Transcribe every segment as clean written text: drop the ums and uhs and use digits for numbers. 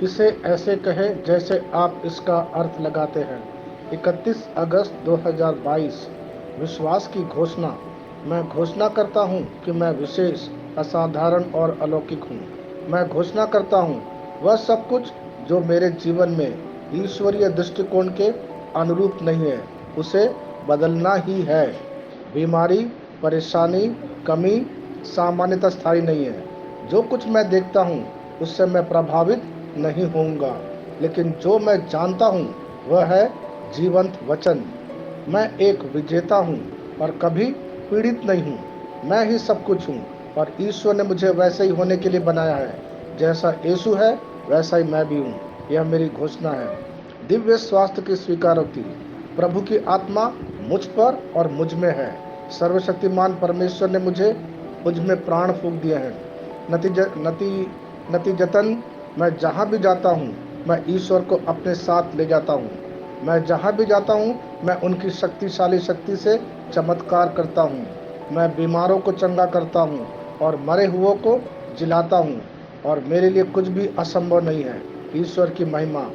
इसे ऐसे कहें जैसे आप इसका अर्थ लगाते हैं। 31 अगस्त 2022। विश्वास की घोषणा। मैं घोषणा करता हूँ कि मैं विशेष, असाधारण और अलौकिक हूँ। मैं घोषणा करता हूँ वह सब कुछ जो मेरे जीवन में ईश्वरीय दृष्टिकोण के अनुरूप नहीं है, उसे बदलना ही है। बीमारी, परेशानी, कमी सामान्यतः स्थायी नहीं है। जो कुछ मैं देखता हूँ उससे मैं प्रभावित नहीं होऊंगा, लेकिन जो मैं जानता हूँ वह है जीवंत वचन। मैं एक विजेता हूँ और कभी पीड़ित नहीं हूँ। मैं ही सब कुछ हूँ और ईश्वर ने मुझे वैसे ही होने के लिए बनाया है। जैसा यीशु है वैसा ही मैं भी हूँ। यह मेरी घोषणा है। दिव्य स्वास्थ्य की स्वीकारोक्ति। प्रभु की आत्मा मुझ पर और मुझ में है। सर्वशक्तिमान परमेश्वर ने मुझ में प्राण फूंक दिए हैं। नतीज नती नतीजतन मैं जहाँ भी जाता हूँ मैं ईश्वर को अपने साथ ले जाता हूँ। मैं जहाँ भी जाता हूँ मैं उनकी शक्तिशाली शक्ति से चमत्कार करता हूँ। मैं बीमारों को चंगा करता हूँ और मरे हुओं को जिलाता हूँ, और मेरे लिए कुछ भी असंभव नहीं है। ईश्वर की महिमा।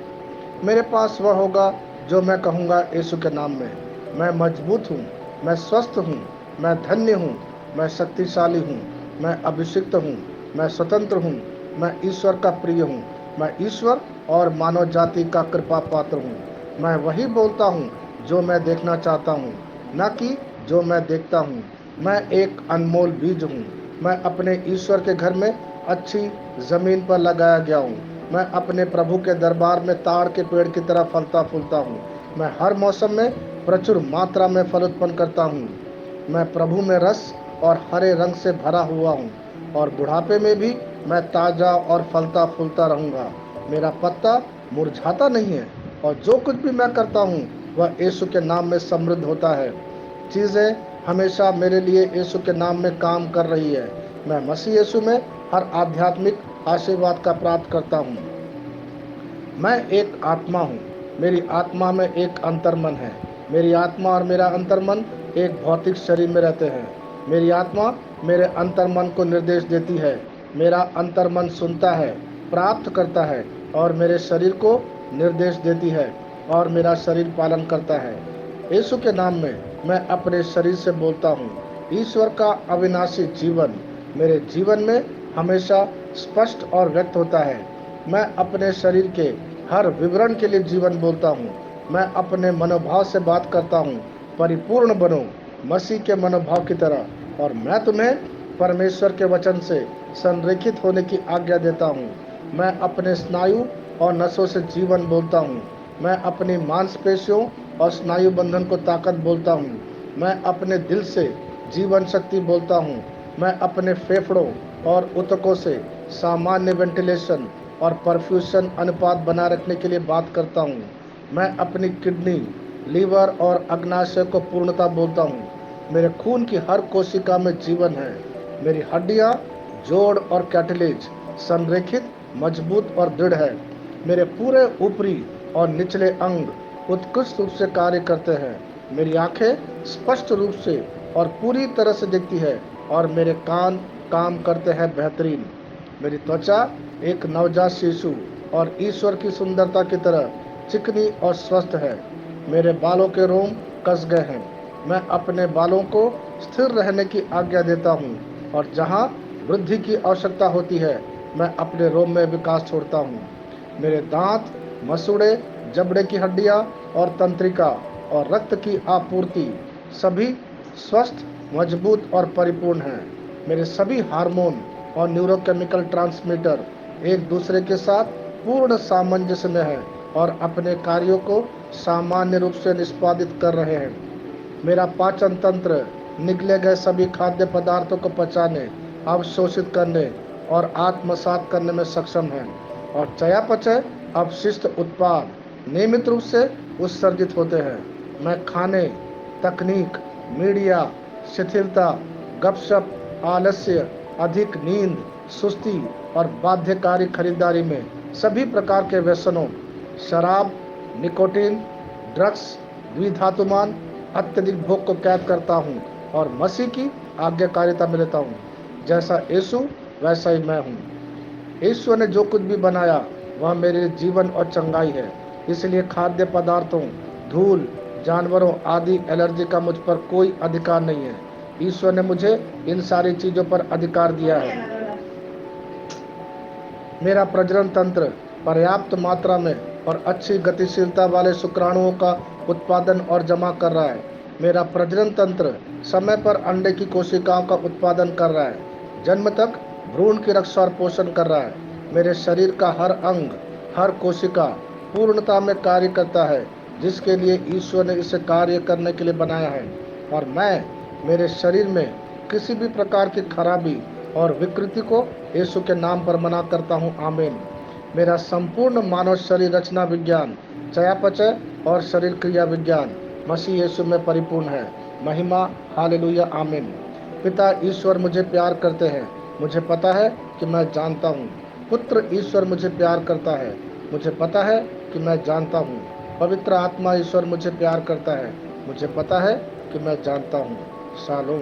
मेरे पास वह होगा जो मैं कहूँगा यीशु के नाम में। मैं मजबूत हूँ, मैं स्वस्थ हूँ, मैं धन्य हूँ, मैं शक्तिशाली हूँ, मैं अभिषिक्त हूँ, मैं स्वतंत्र हूँ, मैं ईश्वर का प्रिय हूँ, मैं ईश्वर और मानव जाति का कृपा पात्र हूँ। मैं वही बोलता हूँ जो मैं देखना चाहता हूँ, न कि जो मैं देखता हूँ। मैं एक अनमोल बीज हूँ। मैं अपने ईश्वर के घर में अच्छी जमीन पर लगाया गया हूँ। मैं अपने प्रभु के दरबार में ताड़ के पेड़ की तरह फलता फूलता हूँ। मैं हर मौसम में प्रचुर मात्रा में फल उत्पन्न करता हूँ। मैं प्रभु में रस और हरे रंग से भरा हुआ हूँ, और बुढ़ापे में भी मैं ताजा और फलता फूलता रहूँगा। मेरा पत्ता मुरझाता नहीं है, और जो कुछ भी मैं करता हूँ वह यीशु के नाम में समृद्ध होता है। चीज़ें हमेशा मेरे लिए यीशु के नाम में काम कर रही है। मैं मसीह यीशु में हर आध्यात्मिक आशीर्वाद का प्राप्त करता हूँ। मैं एक आत्मा हूँ। मेरी आत्मा में एक अंतर्मन है। मेरी आत्मा और मेरा अंतर्मन एक भौतिक शरीर में रहते हैं। मेरी आत्मा मेरे अंतर्मन को निर्देश देती है। मेरा अंतर्मन सुनता है, प्राप्त करता है और मेरे शरीर को निर्देश देती है, और मेरा शरीर पालन करता है। यीशु के नाम में मैं अपने शरीर से बोलता हूँ। ईश्वर का अविनाशी जीवन मेरे जीवन में हमेशा स्पष्ट और व्यक्त होता है। मैं अपने शरीर के हर विवरण के लिए जीवन बोलता हूँ। मैं अपने मनोभाव से बात करता हूँ, परिपूर्ण बनो मसीह के मनोभाव की तरह। और मैं तुम्हें परमेश्वर के वचन से संरेखित होने की आज्ञा देता हूँ। मैं अपने स्नायु और नसों से जीवन बोलता हूँ। मैं अपनी मांसपेशियों और स्नायु बंधन को ताकत बोलता हूँ। मैं अपने दिल से जीवन शक्ति बोलता हूँ। मैं अपने फेफड़ों और ऊतकों से सामान्य वेंटिलेशन और परफ्यूशन अनुपात बनाए रखने के लिए बात करता हूँ। मैं अपनी किडनी, लीवर और अग्नाशय को पूर्णता बोलता हूँ। मेरे खून की हर कोशिका में जीवन है। मेरी हड्डियाँ, जोड़ और कैटिलेज संरेखित, मजबूत और दृढ़ है। मेरे पूरे ऊपरी और निचले अंग उत्कृष्ट रूप से कार्य करते हैं। मेरी आंखें स्पष्ट रूप से और पूरी तरह से दिखती है, और मेरे कान काम करते हैं बेहतरीन। मेरी त्वचा एक नवजात शिशु और ईश्वर की सुंदरता की तरह चिकनी और स्वस्थ है। मेरे बालों के रोम कस गए हैं। मैं अपने बालों को स्थिर रहने की आज्ञा देता हूँ, और जहाँ वृद्धि की आवश्यकता होती है मैं अपने रोम में विकास छोड़ता हूँ। मेरे दांत, मसूड़े, जबड़े की हड्डियाँ और तंत्रिका और रक्त की आपूर्ति सभी स्वस्थ, मजबूत और परिपूर्ण हैं। मेरे सभी हार्मोन और न्यूरोकेमिकल ट्रांसमीटर एक दूसरे के साथ पूर्ण सामंजस्य में हैं और अपने कार्यों को सामान्य रूप से निष्पादित कर रहे हैं। मेरा पाचन तंत्र निगले गए सभी खाद्य पदार्थों को पचाने, अवशोषित करने और आत्मसात करने में सक्षम है, और चयापचय अपशिष्ट उत्पाद नियमित रूप से उत्सर्जित होते हैं। मैं खाने, तकनीक, मीडिया, शिथिलता, गपशप, आलस्य, अधिक नींद, सुस्ती और बाध्यकारी खरीदारी में सभी प्रकार के व्यसनों, शराब, निकोटीन, ड्रग्स, द्विधातुमान, अत्यधिक भोग को कैद करता हूँ और मसीह की आज्ञाकारिता में लेता हूँ। जैसा यीशु वैसा ही मैं हूँ। ईश्वर ने जो कुछ भी बनाया वह मेरे जीवन और चंगाई है। इसलिए खाद्य पदार्थों, धूल, जानवरों आदि एलर्जी का मुझ पर कोई अधिकार नहीं है। ईश्वर ने मुझे इन सारी चीजों पर अधिकार दिया है। मेरा प्रजनन तंत्र पर्याप्त मात्रा में और अच्छी गतिशीलता वाले शुक्राणुओं का उत्पादन और जमा कर रहा है। मेरा प्रजनन तंत्र समय पर अंडे की कोशिकाओं का उत्पादन कर रहा है, जन्म तक भ्रूण की रक्षा और पोषण कर रहा है। मेरे शरीर का हर अंग, हर कोशिका पूर्णता में कार्य करता है, जिसके लिए ईश्वर ने इसे कार्य करने के लिए बनाया है। और मैं मेरे शरीर में किसी भी प्रकार की खराबी और विकृति को यीशु के नाम पर मना करता हूँ। आमीन। मेरा संपूर्ण मानव शरीर रचना विज्ञान, चयापचय और शरीर क्रिया विज्ञान मसीह यीशु में परिपूर्ण है। महिमा, हालेलुया, आमीन। पिता ईश्वर मुझे प्यार करते हैं, मुझे पता है कि मैं जानता हूँ। पुत्र ईश्वर मुझे प्यार करता है, मुझे पता है कि मैं जानता हूँ। पवित्र आत्मा ईश्वर मुझे प्यार करता है, मुझे पता है कि मैं जानता हूँ। शालोम।